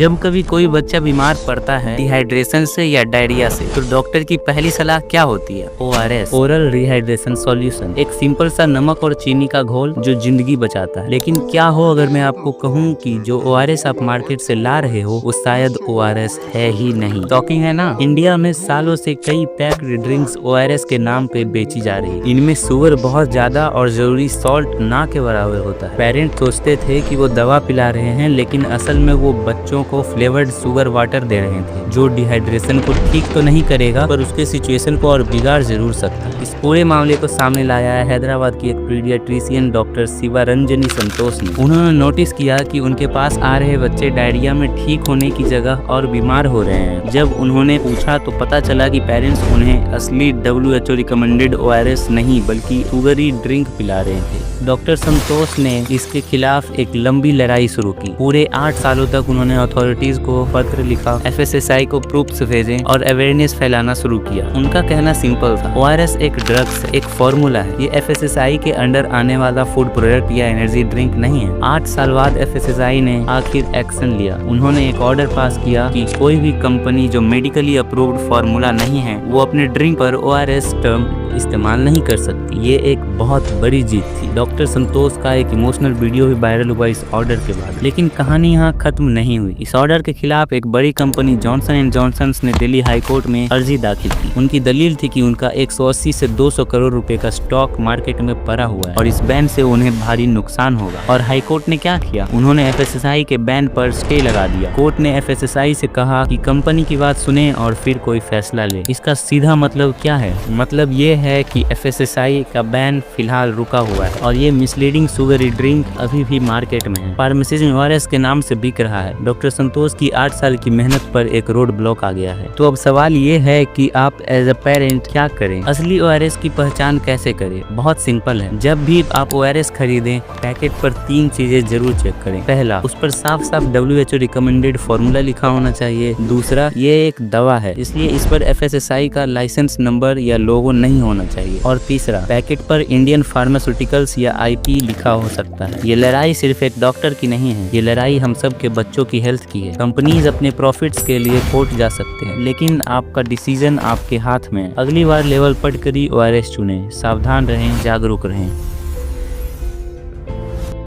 जब कभी कोई बच्चा बीमार पड़ता है डिहाइड्रेशन से या डायरिया से, तो डॉक्टर की पहली सलाह क्या होती है? ORS, ओरल रिहाइड्रेशन सॉल्यूशन, एक सिंपल सा नमक और चीनी का घोल जो जिंदगी बचाता है। लेकिन क्या हो अगर मैं आपको कहूँ कि जो ORS आप मार्केट से ला रहे हो वो शायद ORS है ही नहीं। शॉकिंग है ना? इंडिया में सालों से कई पैक्ड ड्रिंक्स ORS के नाम पे बेची जा रही है। इनमें शुगर बहुत ज्यादा और जरूरी सॉल्ट ना के बराबर होता है। पेरेंट्स सोचते थे कि वो दवा पिला रहे हैं, लेकिन असल में वो बच्चों को फ्लेवर्ड शुगर वाटर दे रहे थे जो डिहाइड्रेशन को ठीक तो नहीं करेगा पर उसके सिचुएशन को और बिगाड़ जरूर सकता है। इस पूरे मामले को सामने लाया है हैदराबाद की एक पीडियाट्रिशियन डॉक्टर शिवारंजनी संतोष ने। उन्होंने नोटिस किया कि उनके पास आ रहे बच्चे डायरिया में ठीक होने की जगह और बीमार हो रहे हैं। जब उन्होंने पूछा तो पता चला कि पेरेंट्स उन्हें असली WHO रिकमेंडेड ORS नहीं बल्कि शुगरी ड्रिंक पिला रहे थे। डॉक्टर संतोष ने इसके खिलाफ एक लंबी लड़ाई शुरू की। पूरे 8 सालों तक उन्होंने अथॉरिटीज को पत्र लिखा, FSSAI को प्रूफ्स भेजे और अवेयरनेस फैलाना शुरू किया। उनका कहना सिंपल था, ORS एक ड्रग्स, एक फॉर्मूला है। ये FSSAI के अंडर आने वाला फूड प्रोडक्ट या एनर्जी ड्रिंक नहीं है। 8 साल बाद FSSAI ने आखिर एक्शन लिया। उन्होंने एक ऑर्डर पास किया कि कोई भी कंपनी जो मेडिकली अप्रूव्ड फॉर्मूला नहीं है वो अपने ड्रिंक पर ORS टर्म इस्तेमाल नहीं कर सकती। ये एक बहुत बड़ी जीत थी। डॉक्टर संतोष का एक इमोशनल वीडियो भी वायरल हुआ इस ऑर्डर के बाद। लेकिन कहानी यहाँ खत्म नहीं हुई। इस ऑर्डर के खिलाफ एक बड़ी कंपनी जॉनसन एंड जॉनसन ने दिल्ली हाई कोर्ट में अर्जी दाखिल की। उनकी दलील थी कि उनका 180 से 200 करोड़ रुपए का स्टॉक मार्केट में पड़ा हुआ है और इस बैन से उन्हें भारी नुकसान होगा। और हाई कोर्ट ने क्या किया? उन्होंने FSSAI के बैन पर स्टे लगा दिया। कोर्ट ने FSSAI से कहा कि कंपनी की बात सुने और फिर कोई फैसला ले। इसका सीधा मतलब क्या है? मतलब ये है कि FSSAI का बैन फिलहाल रुका हुआ है और ये मिसलीडिंग शुगरी ड्रिंक अभी भी मार्केट में है। फार्मेसीज में ORS के नाम से बिक रहा है। डॉक्टर संतोष की 8 साल की मेहनत पर एक रोड ब्लॉक आ गया है। तो अब सवाल ये है कि आप एज अ पेरेंट क्या करें? असली ORS की पहचान कैसे करें? बहुत सिंपल है। जब भी आप ORS खरीदें, पैकेट पर 3 चीजें जरूर चेक करें। पहला, उस पर साफ साफ WHO रिकमेंडेड फॉर्मूला लिखा होना चाहिए। दूसरा, ये एक दवा है इसलिए इस पर FSSAI का लाइसेंस नंबर या लोगो नहीं होना चाहिए। और तीसरा, पैकेट पर इंडियन फार्मास्यूटिकल्स या IP लिखा हो सकता है। ये लड़ाई सिर्फ एक डॉक्टर की नहीं है, ये लड़ाई हम सब के बच्चों की हेल्थ की है। कंपनीज अपने प्रॉफिट्स के लिए कोर्ट जा सकते हैं, लेकिन आपका डिसीजन आपके हाथ में है। अगली बार लेवल पढ़कर ही ORS चुनें। सावधान रहें, जागरूक रहें।